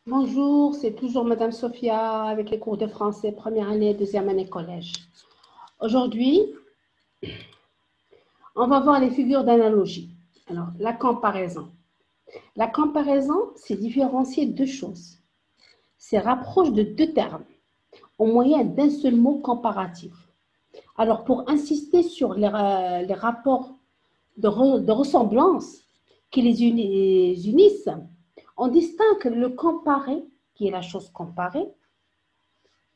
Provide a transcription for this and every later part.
Bonjour, c'est toujours Madame Sophia avec les cours de français, première année, deuxième année collège. Aujourd'hui, on va voir les figures d'analogie. Alors, la comparaison. La comparaison, c'est différencier deux choses. C'est rapproche de deux termes au moyen d'un seul mot comparatif. Alors, pour insister sur les rapports de ressemblance qui les unissent, on distingue le comparé, qui est la chose comparée,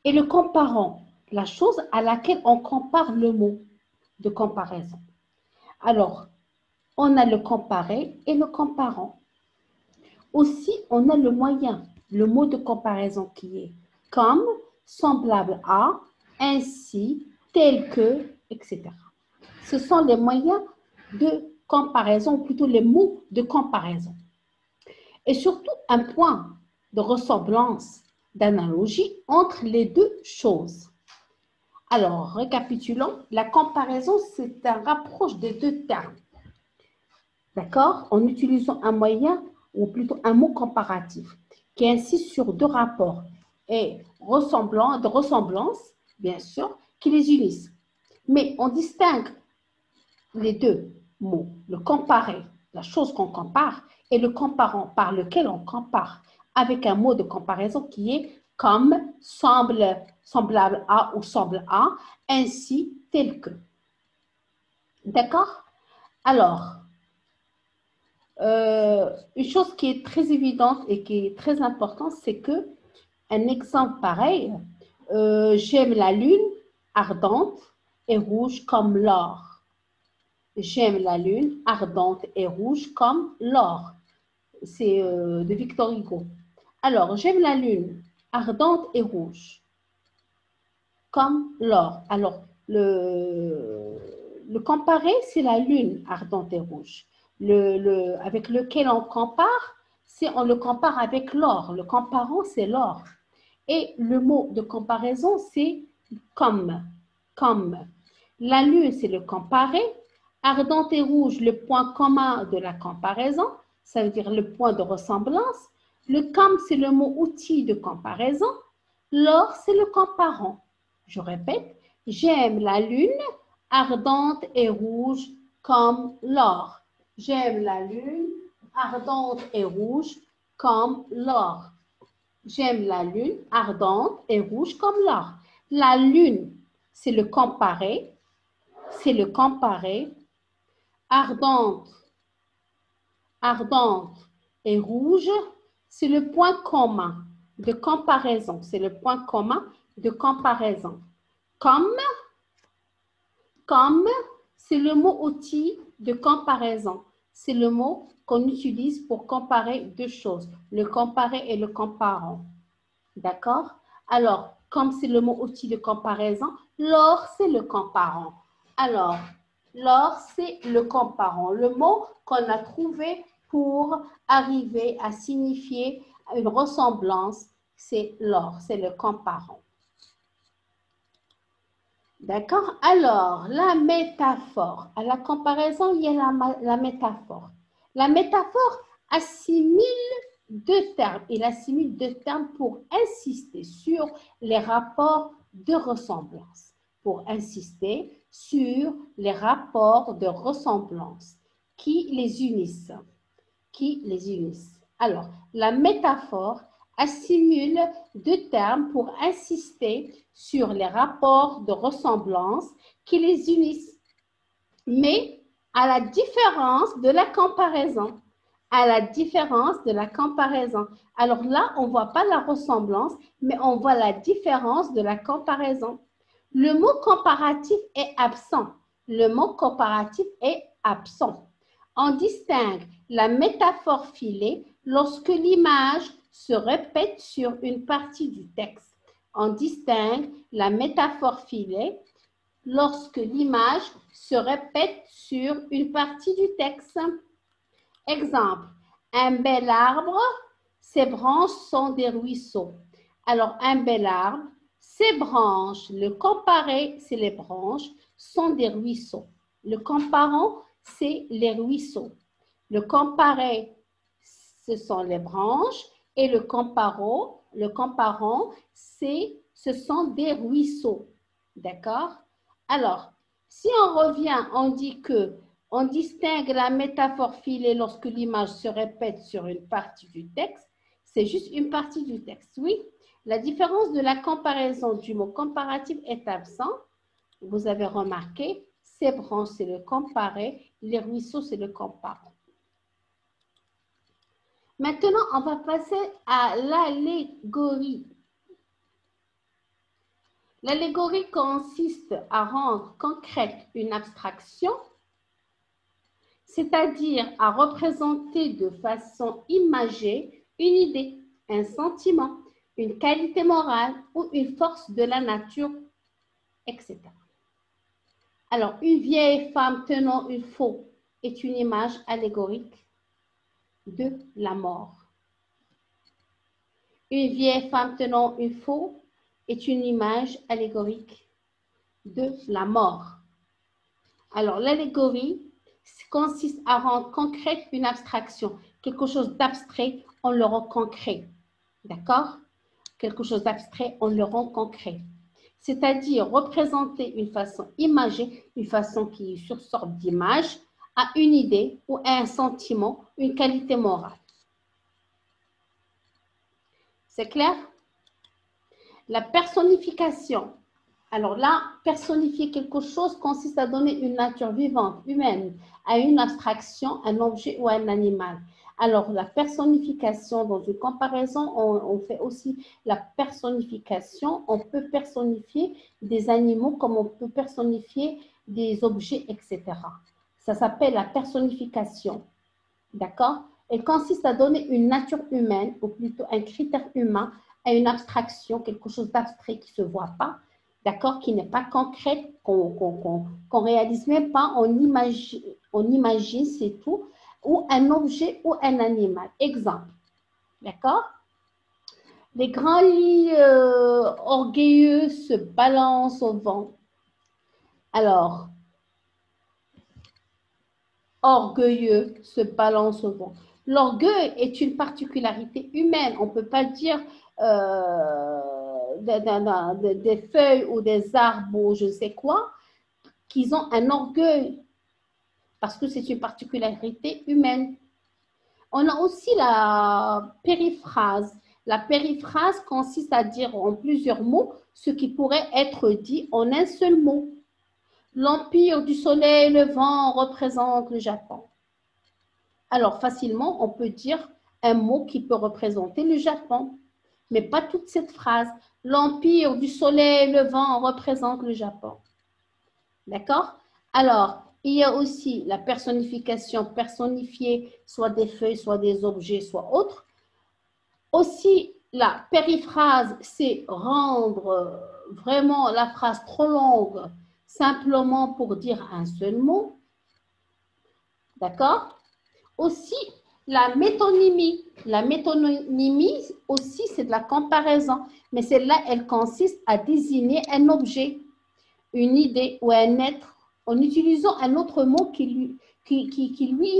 et le comparant, la chose à laquelle on compare le mot de comparaison. Alors, on a le comparé et le comparant. Aussi, on a le moyen, le mot de comparaison qui est comme, semblable à, ainsi, tel que, etc. Ce sont les moyens de comparaison, ou plutôt les mots de comparaison. Et surtout, un point de ressemblance, d'analogie entre les deux choses. Alors, récapitulons, la comparaison, c'est un rapproche des deux termes. D'accord? En utilisant un moyen, ou plutôt un mot comparatif, qui insiste sur deux rapports et de ressemblance, bien sûr, qui les unissent. Mais on distingue les deux mots, le comparer, la chose qu'on compare, et le comparant par lequel on compare, avec un mot de comparaison qui est comme, semblable à ou semble à, ainsi, tel que. D'accord? Alors, une chose qui est très évidente et qui est très importante, c'est que un exemple pareil, j'aime la lune ardente et rouge comme l'or. J'aime la lune ardente et rouge comme l'or. C'est de Victor Hugo. Alors, j'aime la lune ardente et rouge comme l'or. Alors, le comparé, c'est la lune ardente et rouge. Avec lequel on compare, on le compare avec l'or. Le comparant, c'est l'or. Et le mot de comparaison, c'est comme. Comme. La lune, c'est le comparé. Ardente et rouge, le point commun de la comparaison. Ça veut dire le point de ressemblance. Le comme, c'est le mot outil de comparaison. L'or, c'est le comparant. Je répète, j'aime la lune ardente et rouge comme l'or. J'aime la lune ardente et rouge comme l'or. J'aime la lune ardente et rouge comme l'or. La lune, c'est le comparé. C'est le comparé. Ardente, ardente et rouge, c'est le point commun de comparaison. C'est le point commun de comparaison. Comme, c'est le mot outil de comparaison. C'est le mot qu'on utilise pour comparer deux choses, le comparé et le comparant. D'accord? Alors, comme c'est le mot outil de comparaison, l'or, c'est le comparant. Alors, l'or, c'est le comparant, le mot qu'on a trouvé pour arriver à signifier une ressemblance, c'est l'or, c'est le comparant. D'accord? Alors, la métaphore. À la comparaison, il y a la métaphore. La métaphore assimile deux termes. Il assimile deux termes pour insister sur les rapports de ressemblance. Pour insister sur les rapports de ressemblance qui les unissent. Qui les unissent. Alors, la métaphore assimile deux termes pour insister sur les rapports de ressemblance qui les unissent, mais à la différence de la comparaison. À la différence de la comparaison. Alors là, on ne voit pas la ressemblance, mais on voit la différence de la comparaison. Le mot comparatif est absent. Le mot comparatif est absent. On distingue la métaphore filée lorsque l'image se répète sur une partie du texte. On distingue la métaphore filée lorsque l'image se répète sur une partie du texte. Exemple, un bel arbre, ses branches sont des ruisseaux. Alors, un bel arbre, ses branches, le comparé, c'est les branches, sont des ruisseaux. Le comparant, c'est les ruisseaux. Le comparé, ce sont les branches Et le comparant, ce sont des ruisseaux. D'accord? Alors, si on revient, on dit que on distingue la métaphore filée lorsque l'image se répète sur une partie du texte. C'est juste une partie du texte, oui. La différence de la comparaison du mot comparatif est absent. Vous avez remarqué, ces branches, c'est le comparé, les ruisseaux, c'est le comparant. Maintenant, on va passer à l'allégorie. L'allégorie consiste à rendre concrète une abstraction, c'est-à-dire à représenter de façon imagée une idée, un sentiment, une qualité morale ou une force de la nature, etc. Alors, une vieille femme tenant une faux est une image allégorique de la mort. Une vieille femme tenant une faux est une image allégorique de la mort. Alors, l'allégorie consiste à rendre concrète une abstraction. Quelque chose d'abstrait, on le rend concret. D'accord? Quelque chose d'abstrait, on le rend concret. C'est-à-dire représenter une façon imagée, une façon qui est sur sorte d'image, à une idée ou à un sentiment, une qualité morale. C'est clair? La personnification. Alors là, personnifier quelque chose consiste à donner une nature vivante, humaine, à une abstraction, un objet ou un animal. Alors, la personnification, dans une comparaison, on fait aussi la personnification. On peut personnifier des animaux comme on peut personnifier des objets, etc. Ça s'appelle la personnification. D'accord? Elle consiste à donner une nature humaine, ou plutôt un critère humain, à une abstraction, quelque chose d'abstrait qui ne se voit pas, d'accord, qui n'est pas concret, qu'on réalise même pas, on imagine, c'est tout, ou un objet ou un animal. Exemple, d'accord? Les grands lits orgueilleux se balancent au vent. Alors, orgueilleux se balance au vent. L'orgueil est une particularité humaine. On ne peut pas dire des feuilles ou des arbres ou je ne sais quoi qu'ils ont un orgueil parce que c'est une particularité humaine. On a aussi la périphrase. La périphrase consiste à dire en plusieurs mots ce qui pourrait être dit en un seul mot. L'empire du soleil levant représente le Japon. Alors, facilement, on peut dire un mot qui peut représenter le Japon, mais pas toute cette phrase. L'empire du soleil levant représente le Japon. D'accord? Alors, il y a aussi la personnification, personnifier soit des feuilles, soit des objets, soit autres. Aussi, la périphrase, c'est rendre vraiment la phrase trop longue, simplement pour dire un seul mot. D'accord? Aussi, la métonymie. La métonymie aussi, c'est de la comparaison. Mais celle-là, elle consiste à désigner un objet, une idée ou un être en utilisant un autre mot qui lui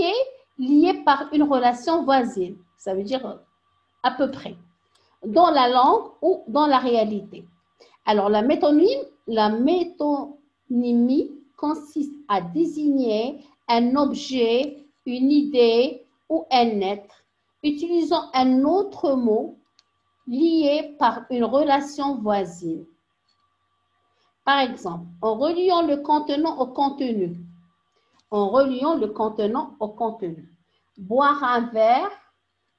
est lié par une relation voisine. Ça veut dire à peu près, dans la langue ou dans la réalité. Alors, la métonymie consiste à désigner un objet, une idée ou un être, utilisant un autre mot lié par une relation voisine. Par exemple, en reliant le contenant au contenu. En reliant le contenant au contenu. Boire un verre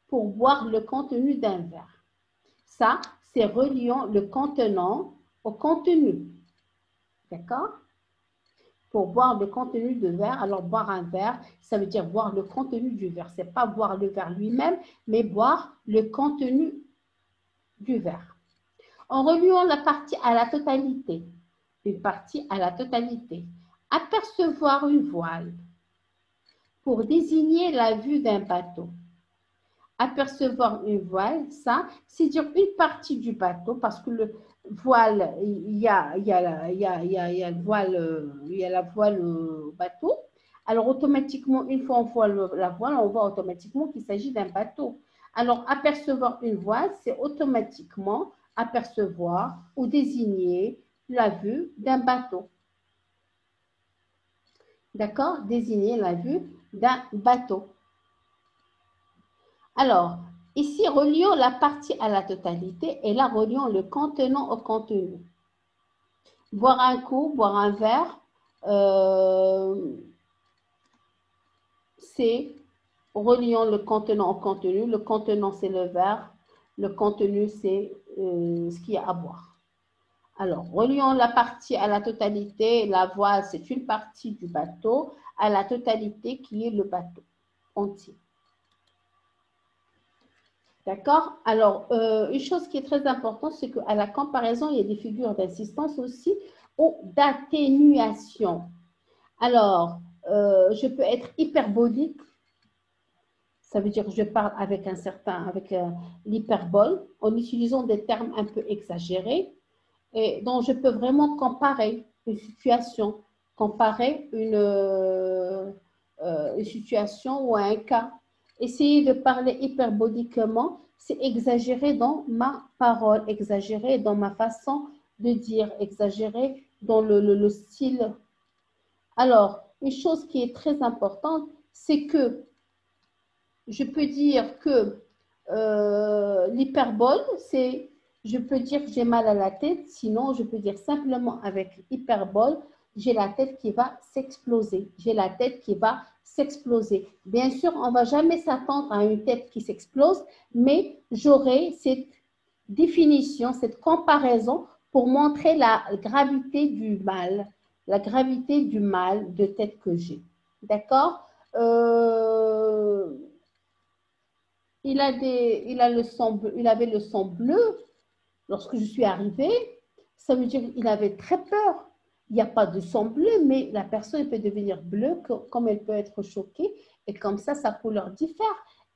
pour boire le contenu d'un verre. Ça, c'est reliant le contenant au contenu. D'accord? Pour boire le contenu de verre, alors boire un verre, ça veut dire boire le contenu du verre. Ce n'est pas boire le verre lui-même, mais boire le contenu du verre. En reliant la partie à la totalité, une partie à la totalité. Apercevoir une voile pour désigner la vue d'un bateau. Apercevoir une voile, ça, c'est dire une partie du bateau, parce que le voile, il y a la voile bateau. Alors, automatiquement, une fois on voit la voile, on voit automatiquement qu'il s'agit d'un bateau. Alors, apercevoir une voile, c'est automatiquement apercevoir ou désigner la vue d'un bateau. D'accord? Désigner la vue d'un bateau. Alors, ici, relions la partie à la totalité et là, relions le contenant au contenu. Boire un coup, boire un verre, c'est reliant le contenant au contenu. Le contenant, c'est le verre. Le contenu, c'est ce qu'il y a à boire. Alors, relions la partie à la totalité. La voile, c'est une partie du bateau à la totalité qui est le bateau entier. D'accord? Alors, une chose qui est très importante, c'est qu'à la comparaison, il y a des figures d'insistance aussi ou d'atténuation. Alors, je peux être hyperbolique. Ça veut dire que je parle avec l'hyperbole en utilisant des termes un peu exagérés et dont je peux vraiment comparer une situation, comparer une situation ou un cas. Essayer de parler hyperboliquement, c'est exagérer dans ma parole, exagérer dans ma façon de dire, exagérer dans le style. Alors, une chose qui est très importante, c'est que je peux dire que l'hyperbole, c'est, je peux dire que j'ai mal à la tête, sinon je peux dire simplement avec hyperbole, j'ai la tête qui va s'exploser. J'ai la tête qui va s'exploser. Bien sûr, on ne va jamais s'attendre à une tête qui s'explose, mais j'aurai cette définition, cette comparaison pour montrer la gravité du mal, la gravité du mal de tête que j'ai. D'accord? Il avait le sang bleu lorsque je suis arrivée. Ça veut dire qu'il avait très peur. Il n'y a pas de sang bleu, mais la personne peut devenir bleue comme elle peut être choquée. Et comme ça, sa couleur diffère.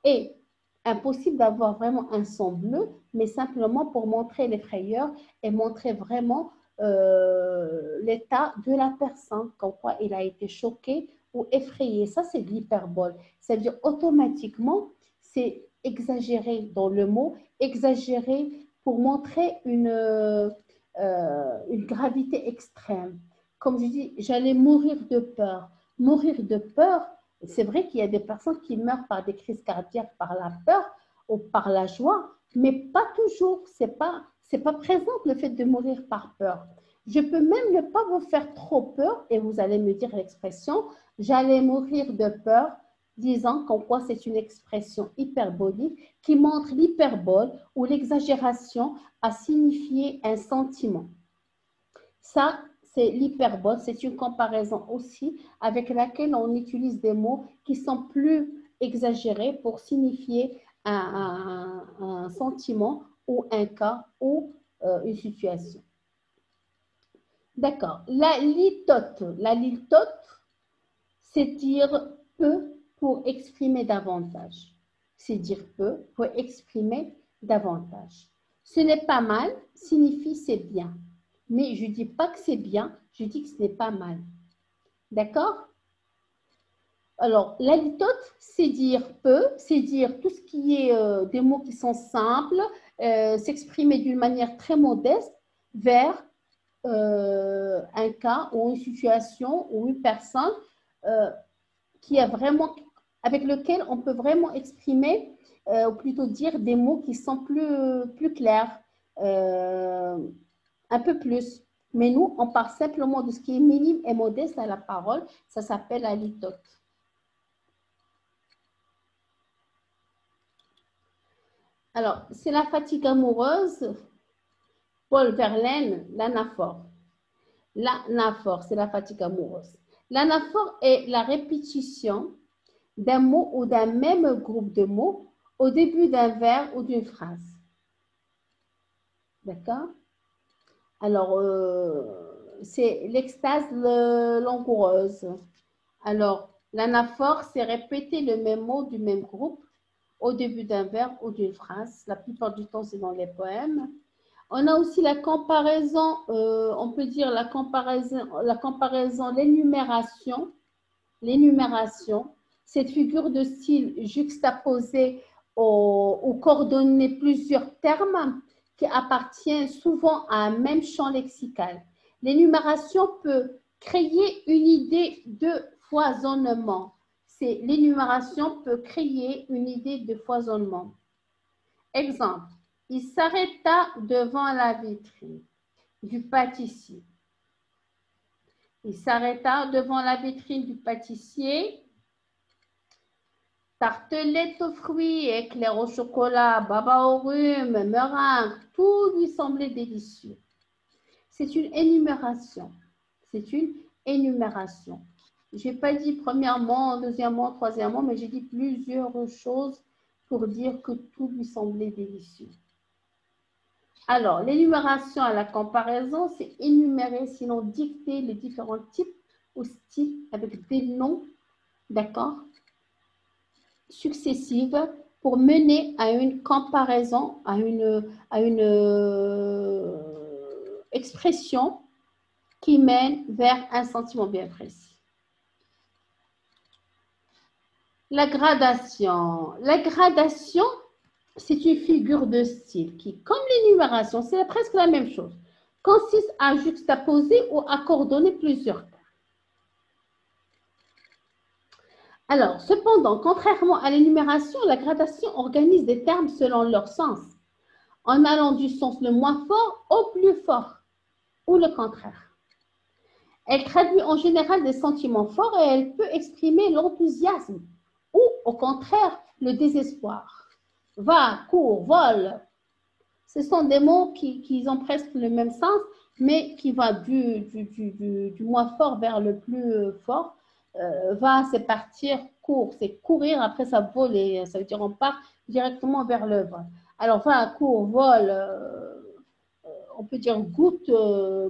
Et impossible d'avoir vraiment un sang bleu, mais simplement pour montrer les frayeurs et montrer vraiment l'état de la personne, comme quoi il a été choqué ou effrayé. Ça, c'est de l'hyperbole. C'est-à-dire automatiquement, c'est exagéré dans le mot, exagéré pour montrer une gravité extrême. Comme je dis, j'allais mourir de peur. Mourir de peur, c'est vrai qu'il y a des personnes qui meurent par des crises cardiaques, par la peur ou par la joie, mais pas toujours. C'est pas présent le fait de mourir par peur. Je peux même ne pas vous faire trop peur et vous allez me dire l'expression « j'allais mourir de peur » disant qu'en quoi c'est une expression hyperbolique qui montre l'hyperbole ou l'exagération à signifier un sentiment. Ça, c'est l'hyperbole, c'est une comparaison aussi avec laquelle on utilise des mots qui sont plus exagérés pour signifier un sentiment ou un cas ou une situation. D'accord. La litote, c'est dire peu pour exprimer davantage. C'est dire peu pour exprimer davantage. Ce n'est pas mal signifie c'est bien. Mais je ne dis pas que c'est bien, je dis que ce n'est pas mal. D'accord? Alors, la litote, c'est dire peu, c'est dire tout ce qui est des mots qui sont simples, s'exprimer d'une manière très modeste vers un cas ou une situation ou une personne qui a vraiment, avec lequel on peut vraiment exprimer, ou plutôt dire des mots qui sont plus clairs, un peu plus. Mais nous, on parle simplement de ce qui est minime et modeste à la parole. Ça s'appelle la litote. Alors, c'est la fatigue amoureuse. Paul Verlaine, l'anaphore. L'anaphore, c'est la fatigue amoureuse. L'anaphore est la répétition d'un mot ou d'un même groupe de mots au début d'un vers ou d'une phrase. D'accord? Alors, c'est l'extase langoureuse. Alors, l'anaphore, c'est répéter le même mot du même groupe au début d'un vers ou d'une phrase. La plupart du temps, c'est dans les poèmes. On a aussi la comparaison, on peut dire la comparaison, l'énumération. Cette figure de style juxtaposée ou coordonner plusieurs termes qui appartiennent souvent à un même champ lexical. L'énumération peut créer une idée de foisonnement. L'énumération peut créer une idée de foisonnement. Exemple, il s'arrêta devant la vitrine du pâtissier. Il s'arrêta devant la vitrine du pâtissier. Tartelette aux fruits, éclairs au chocolat, baba au rhume, meringue, tout lui semblait délicieux. C'est une énumération. C'est une énumération. Je n'ai pas dit premièrement, deuxièmement, troisièmement, mais j'ai dit plusieurs choses pour dire que tout lui semblait délicieux. Alors, l'énumération à la comparaison, c'est énumérer, sinon dicter les différents types ou styles avec des noms, d'accord, successives pour mener à une comparaison, à une expression qui mène vers un sentiment bien précis. La gradation. La gradation, c'est une figure de style qui, comme l'énumération, c'est presque la même chose, consiste à juxtaposer ou à coordonner plusieurs termes. Alors, cependant, contrairement à l'énumération, la gradation organise des termes selon leur sens, en allant du sens le moins fort au plus fort, ou le contraire. Elle traduit en général des sentiments forts et elle peut exprimer l'enthousiasme ou, au contraire, le désespoir. Va, cours, vole. Ce sont des mots qui ont presque le même sens, mais qui vont du moins fort vers le plus fort. Va, c'est partir, cours, c'est courir, après ça vole, et ça veut dire on part directement vers l'œuvre. Alors, va, cours, vole, on peut dire goûte,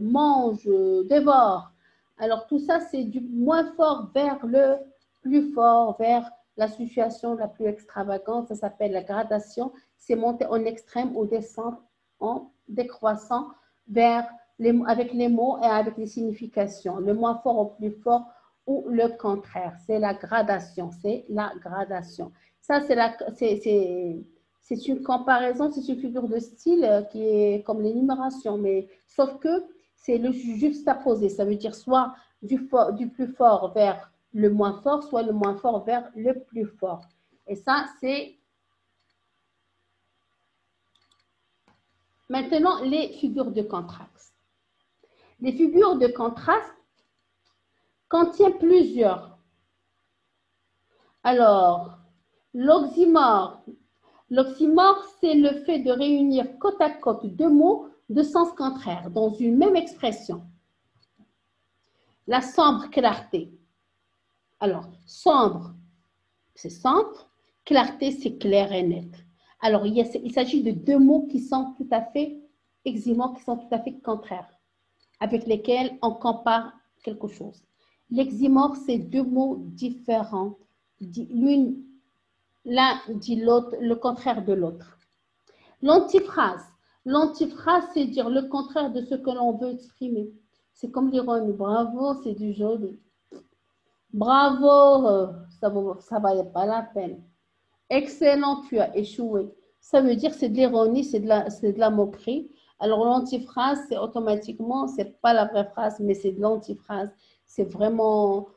mange, dévore. Alors, tout ça, c'est du moins fort vers le plus fort, vers la situation la plus extravagante. Ça s'appelle la gradation. C'est monter en extrême ou descendre en décroissant avec les mots et avec les significations. Le moins fort au plus fort ou le contraire. C'est la gradation. C'est la gradation. Ça, c'est une comparaison, c'est une figure de style qui est comme l'énumération, mais sauf que c'est le juxtaposé. Ça veut dire soit du plus fort vers le moins fort, soit le moins fort vers le plus fort. Et ça, c'est maintenant les figures de contraste. Les figures de contraste contiennent plusieurs. Alors, l'oxymore. L'oxymore, c'est le fait de réunir côte à côte deux mots de sens contraire dans une même expression. La sombre clarté. Alors, sombre, c'est sombre. Clarté, c'est clair et net. Alors, il s'agit de deux mots qui sont tout à fait eximants, qui sont tout à fait contraires, avec lesquels on compare quelque chose. L'eximore, c'est deux mots différents. L'un dit l'autre, le contraire de l'autre. L'antiphrase. L'antiphrase, c'est dire le contraire de ce que l'on veut exprimer. C'est comme l'ironie. Bravo, c'est du joli. Bravo, ça ne valait pas la peine. Excellent, tu as échoué. Ça veut dire c'est de l'ironie, c'est de la moquerie. Alors l'antiphrase, c'est automatiquement, c'est pas la vraie phrase, mais c'est de l'antiphrase. C'est vraiment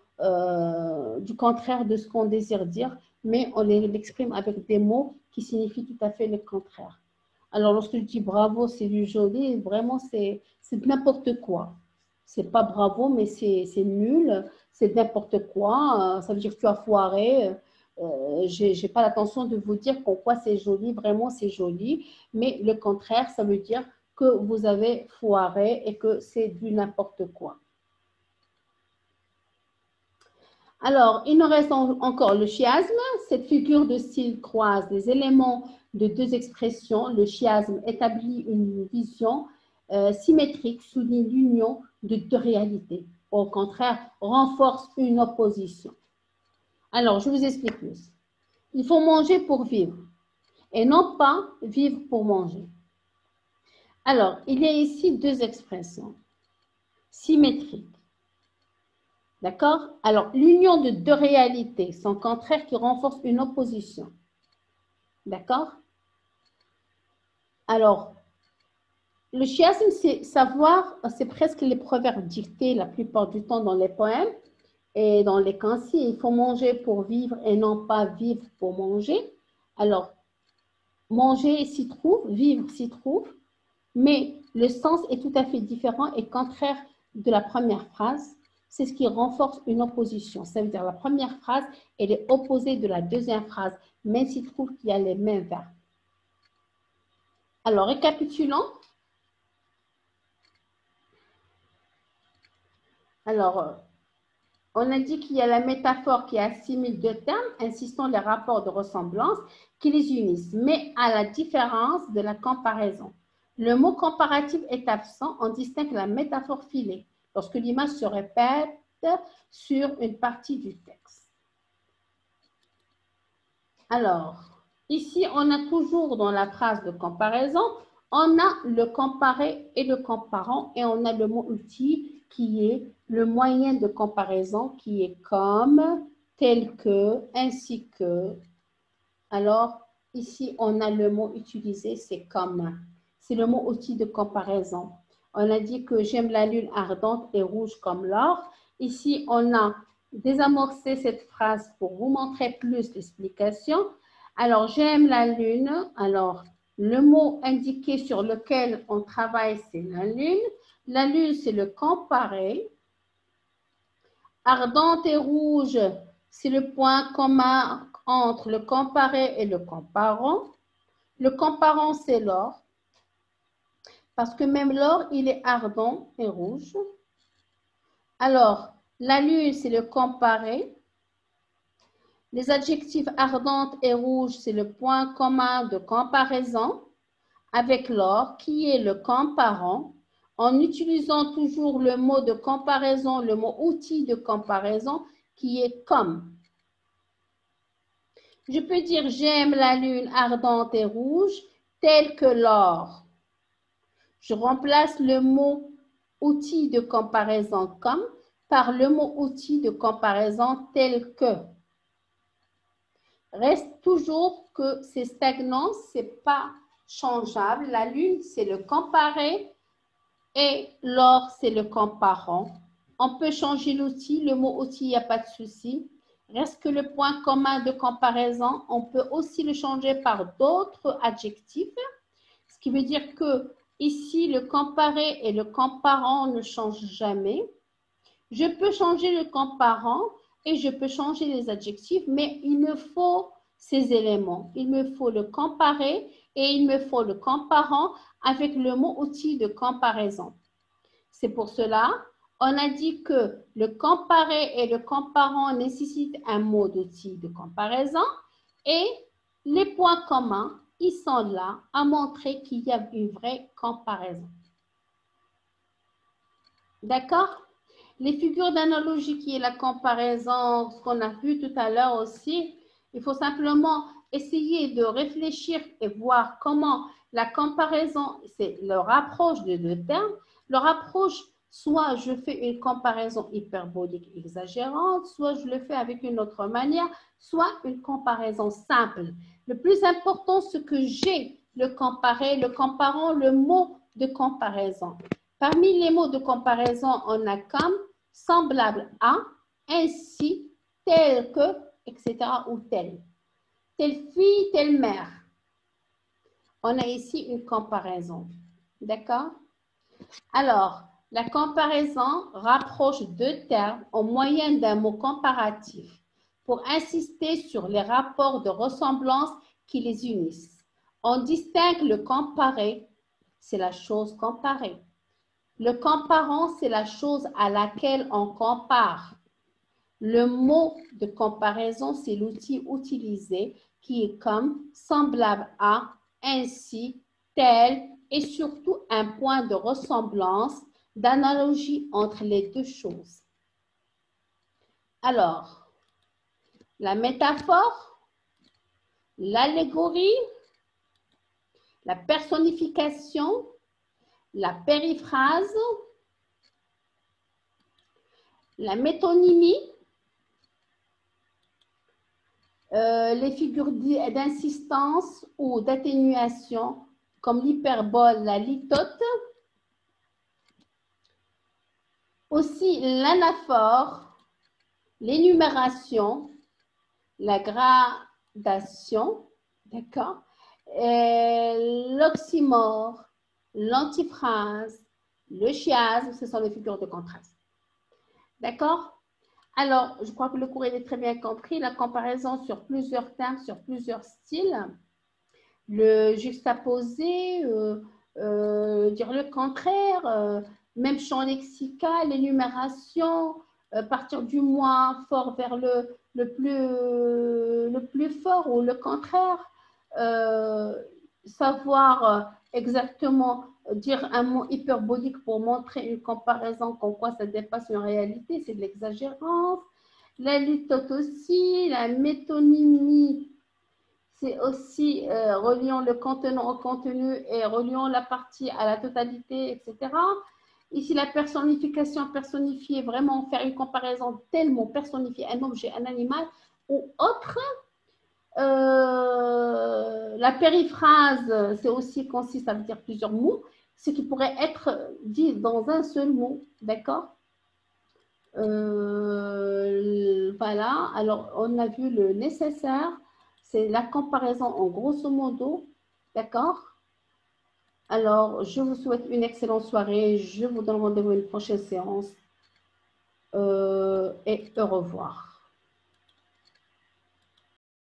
du contraire de ce qu'on désire dire, mais on l'exprime avec des mots qui signifient tout à fait le contraire. Alors lorsque je dis bravo, c'est du joli, vraiment c'est de n'importe quoi. C'est pas bravo, mais c'est nul, c'est n'importe quoi. Ça veut dire que tu as foiré. Je n'ai pas l'intention de vous dire pourquoi c'est joli, vraiment c'est joli, mais le contraire, ça veut dire que vous avez foiré et que c'est du n'importe quoi. Alors, il nous reste encore le chiasme. Cette figure de style croise les éléments de deux expressions. Le chiasme établit une vision symétrique, souligne l'union de deux réalités. Au contraire, renforce une opposition. Alors, je vous explique plus. Il faut manger pour vivre et non pas vivre pour manger. Alors, il y a ici deux expressions symétriques. D'accord? Alors, l'union de deux réalités sont contraires qui renforcent une opposition. D'accord? Alors, le chiasme, c'est savoir, c'est presque les proverbes dictés la plupart du temps dans les poèmes et dans les cansis. Il faut manger pour vivre et non pas vivre pour manger. Alors, manger s'y trouve, vivre s'y trouve, mais le sens est tout à fait différent et contraire de la première phrase. C'est ce qui renforce une opposition. Ça veut dire la première phrase, elle est opposée de la deuxième phrase, même s'il trouve qu'il y a les mêmes verbes. Alors, récapitulons. Alors, on a dit qu'il y a la métaphore qui assimile deux termes, insistant les rapports de ressemblance qui les unissent, mais à la différence de la comparaison. Le mot comparatif est absent, on distingue la métaphore filée, lorsque l'image se répète sur une partie du texte. Alors, ici, on a toujours dans la phrase de comparaison, on a le comparé et le comparant, et on a le mot outil qui est le moyen de comparaison, qui est comme, tel que, ainsi que. Alors, ici, on a le mot utilisé, c'est comme. C'est le mot outil de comparaison. On a dit que j'aime la lune ardente et rouge comme l'or. Ici, on a désamorcé cette phrase pour vous montrer plus l'explication. Alors, j'aime la lune. Alors, le mot indiqué sur lequel on travaille, c'est la lune. La lune, c'est le comparé. Ardente et rouge, c'est le point commun entre le comparé et le comparant. Le comparant, c'est l'or. Parce que même l'or, il est ardent et rouge. Alors, la lune, c'est le comparé. Les adjectifs ardente et rouge, c'est le point commun de comparaison avec l'or, qui est le comparant, en utilisant toujours le mot de comparaison, le mot outil de comparaison, qui est comme. Je peux dire j'aime la lune ardente et rouge, telle que l'or. Je remplace le mot outil de comparaison comme par le mot outil de comparaison tel que. Reste toujours que c'est stagnant, c'est pas changeable. La lune, c'est le comparé et l'or, c'est le comparant. On peut changer l'outil, le mot outil, il n'y a pas de souci. Reste que le point commun de comparaison, on peut aussi le changer par d'autres adjectifs, ce qui veut dire que ici, le comparé et le comparant ne changent jamais. Je peux changer le comparant et je peux changer les adjectifs, mais il me faut ces éléments. Il me faut le comparé et il me faut le comparant avec le mot outil de comparaison. C'est pour cela, on a dit que le comparé et le comparant nécessitent un mot d'outil de comparaison et les points communs, ils sont là à montrer qu'il y a une vraie comparaison. D'accord? Les figures d'analogie qui est la comparaison, ce qu'on a vu tout à l'heure aussi, il faut simplement essayer de réfléchir et voir comment la comparaison, c'est le rapproche de deux termes, le rapproche, soit je fais une comparaison hyperbolique exagérante, soit je le fais avec une autre manière, soit une comparaison simple. Le plus important, c'est que j'ai le comparé, le comparant, le mot de comparaison. Parmi les mots de comparaison, on a comme, semblable à, ainsi, tel que, etc. ou tel. Telle fille, telle mère. On a ici une comparaison. D'accord? Alors, la comparaison rapproche deux termes au moyen d'un mot comparatif pour insister sur les rapports de ressemblance qui les unissent. On distingue le comparé, c'est la chose comparée. Le comparant, c'est la chose à laquelle on compare. Le mot de comparaison, c'est l'outil utilisé qui est comme, semblable à, ainsi, tel, et surtout un point de ressemblance, d'analogie entre les deux choses. Alors, la métaphore, l'allégorie, la personnification, la périphrase, la métonymie, Les figures d'insistance ou d'atténuation, comme l'hyperbole, la litote. Aussi l'anaphore, l'énumération, la gradation, d'accord? L'oxymore, l'antiphrase, le chiasme, ce sont les figures de contraste. D'accord? Alors, je crois que le cours est très bien compris. La comparaison sur plusieurs termes, sur plusieurs styles. Le juxtaposé, dire le contraire, même champ lexical, l'énumération, partir du moins fort vers le plus fort ou le contraire, savoir exactement dire un mot hyperbolique pour montrer une comparaison comme quoi ça dépasse une réalité, c'est de l'exagérance. La litote aussi, la métonymie, c'est aussi reliant le contenant au contenu et reliant la partie à la totalité, etc. Ici, la personnification, personnifier, vraiment faire une comparaison tellement personnifier un objet, un animal ou autre. La périphrase, c'est aussi consiste à dire plusieurs mots, ce qui pourrait être dit dans un seul mot, d'accord? Voilà, alors on a vu le nécessaire, c'est la comparaison en grosso modo, d'accord? Alors, je vous souhaite une excellente soirée, je vous donne rendez-vous à une prochaine séance et au revoir.